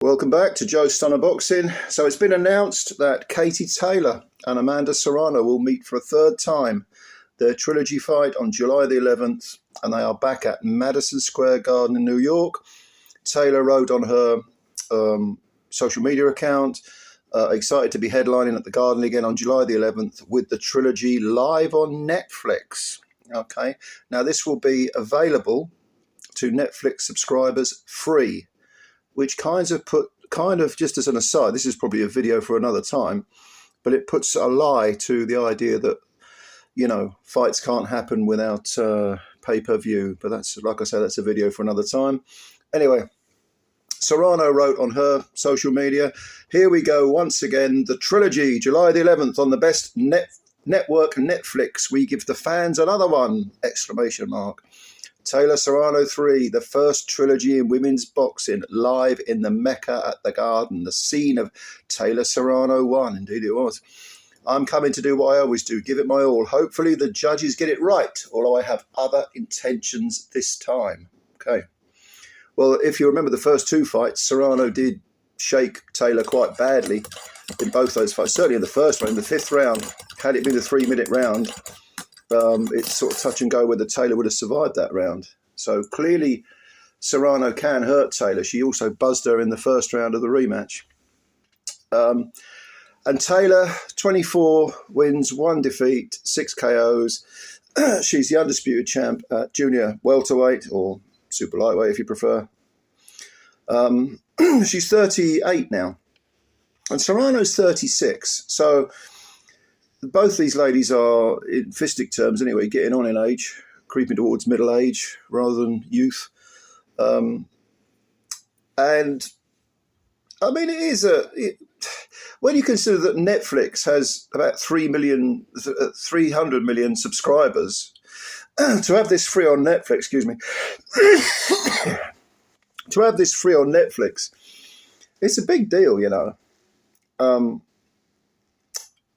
Welcome back to Joe Stunner Boxing. So it's been announced that Katie Taylor and Amanda Serrano will meet for a third time. Their trilogy fight on July the 11th, and they are back at Madison Square Garden in New York. Taylor wrote on her social media account, excited to be headlining at the Garden again on July the 11th with the trilogy live on Netflix. Okay, now this will be available to Netflix subscribers free, which kind of just as an aside, this is probably a video for another time, but it puts a lie to the idea that, you know, fights can't happen without pay-per-view. But that's, like I said, that's a video for another time. Anyway, Serrano wrote on her social media, "Here we go once again, the trilogy, July the 11th on the best network Netflix. We give the fans another one!" Exclamation mark. Taylor Serrano 3, the first trilogy in women's boxing, live in the Mecca at the Garden, the scene of Taylor Serrano 1. Indeed it was. "I'm coming to do what I always do, give it my all. Hopefully the judges get it right, although I have other intentions this time." Okay. Well, if you remember the first two fights, Serrano did shake Taylor quite badly in both those fights. Certainly in the first one, in the fifth round, had it been a 3-minute round, it's sort of touch and go whether Taylor would have survived that round. So clearly Serrano can hurt Taylor. She also buzzed her in the first round of the rematch. And Taylor, 24 wins, 1 defeat, 6 KOs. She's the undisputed champ at junior welterweight, or super lightweight if you prefer. She's 38 now. And Serrano's 36. So both these ladies are, in fistic terms anyway, getting on in age, creeping towards middle age rather than youth. And I mean, when you consider that Netflix has about 300 million subscribers, to have this free on Netflix, excuse me, to have this free on Netflix, it's a big deal, you know.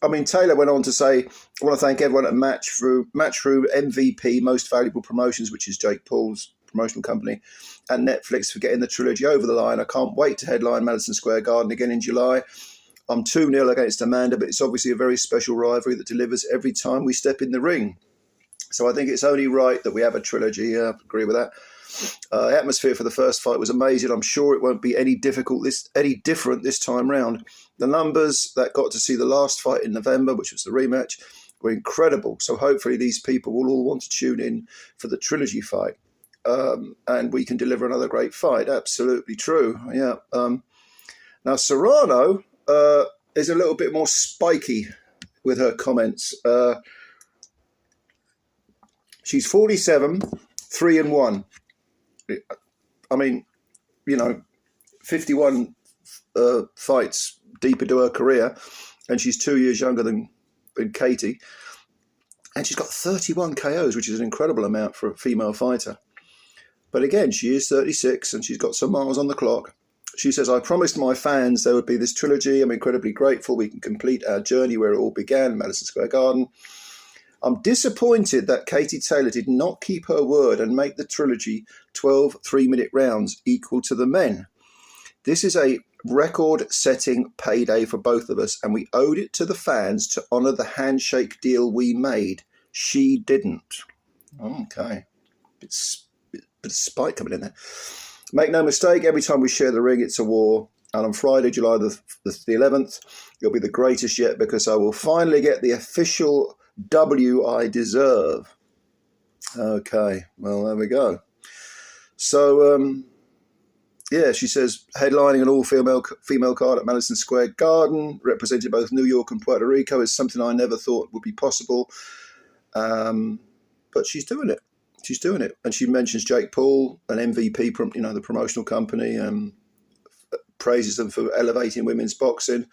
I mean, Taylor went on to say, "I want to thank everyone at Matchroom MVP, Most Valuable Promotions," which is Jake Paul's promotional company, and Netflix for getting the trilogy over the line. "I can't wait to headline Madison Square Garden again in July. I'm 2-0 against Amanda, but it's obviously a very special rivalry that delivers every time we step in the ring. So I think it's only right that we have a trilogy." I agree with that. The atmosphere for the first fight was amazing. I'm sure it won't be any different this time round. The numbers that got to see the last fight in November, which was the rematch, were incredible. So hopefully these people will all want to tune in for the trilogy fight. And we can deliver another great fight. Absolutely true. Yeah. Now, Serrano is a little bit more spiky with her comments. She's 47, 3-1. I mean, you know, 51 fights deep into her career, and she's 2 years younger than Katie. And she's got 31 KOs, which is an incredible amount for a female fighter. But again, she is 36, and she's got some miles on the clock. She says, "I promised my fans there would be this trilogy. I'm incredibly grateful we can complete our journey where it all began, Madison Square Garden. I'm disappointed that Katie Taylor did not keep her word and make the trilogy 12 3-minute rounds equal to the men. This is a record-setting payday for both of us, and we owed it to the fans to honour the handshake deal we made. She didn't." Okay. Bit of spite coming in there. "Make no mistake, every time we share the ring, it's a war. And on Friday, July the 11th, it'll be the greatest yet because I will finally get the official W I deserve." Okay, well, there we go. So, yeah, she says, "Headlining an all-female card at Madison Square Garden, representing both New York and Puerto Rico, is something I never thought would be possible." But she's doing it. She's doing it. And she mentions Jake Paul, an MVP, you know, the promotional company, praises them for elevating women's boxing.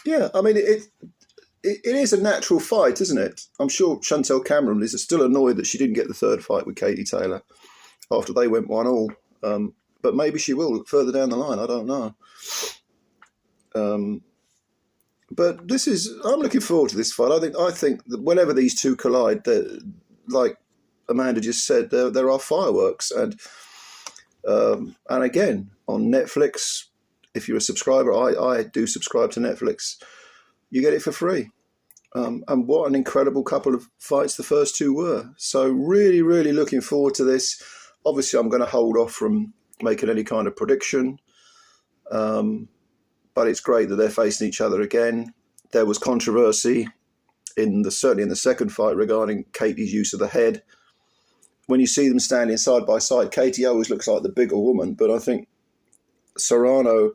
Yeah, I mean, it is a natural fight, isn't it? I'm sure Chantel Cameron is still annoyed that she didn't get the third fight with Katie Taylor after they went 1-1. But maybe she will further down the line. I don't know. But I'm looking forward to this fight. I think that whenever these two collide, like Amanda just said, there are fireworks. And And again, on Netflix, if you're a subscriber, I do subscribe to Netflix, you get it for free. And what an incredible couple of fights the first two were. So really, really looking forward to this. Obviously, I'm going to hold off from making any kind of prediction. But it's great that they're facing each other again. There was controversy certainly in the second fight regarding Katie's use of the head. When you see them standing side by side, Katie always looks like the bigger woman, but I think Serrano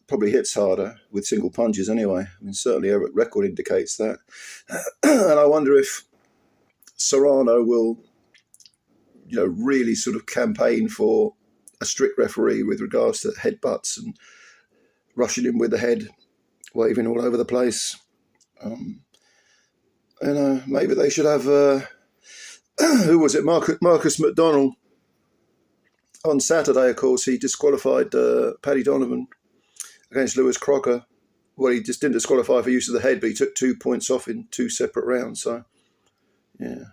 probably hits harder with single punches anyway. I mean, certainly her record indicates that. And I wonder if Serrano will, really sort of campaign for a strict referee with regards to headbutts and rushing him with the head, waving all over the place. Maybe they should have, who was it, Marcus McDonnell. On Saturday, of course, he disqualified Paddy Donovan against Lewis Crocker. Well, he just didn't disqualify for use of the head, but he took 2 points off in 2 separate rounds. So, yeah.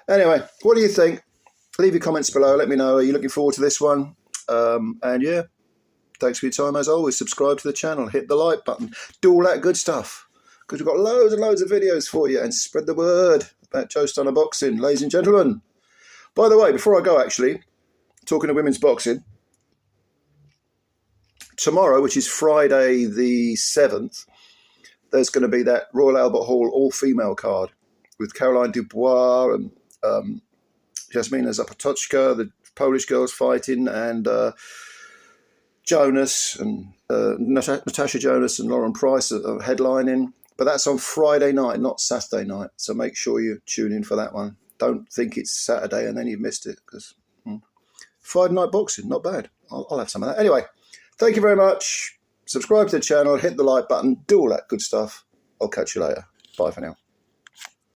Anyway, what do you think? Leave your comments below. Let me know. Are you looking forward to this one? And yeah, thanks for your time as always. Subscribe to the channel. Hit the like button. Do all that good stuff. Because we've got loads and loads of videos for you. And spread the word about Joe Stunner Boxing, ladies and gentlemen. By the way, before I go, actually, talking of women's boxing, tomorrow, which is Friday the 7th, there's going to be that Royal Albert Hall all-female card with Caroline Dubois and Jasmina Zapatoczka, the Polish girls fighting, and Jonas and Natasha Jonas and Lauren Price are headlining. But that's on Friday night, not Saturday night. So make sure you tune in for that one. Don't think it's Saturday and then you've missed it, because Friday night boxing, not bad. I'll have some of that. Anyway, thank you very much. Subscribe to the channel, hit the like button, do all that good stuff. I'll catch you later. Bye for now.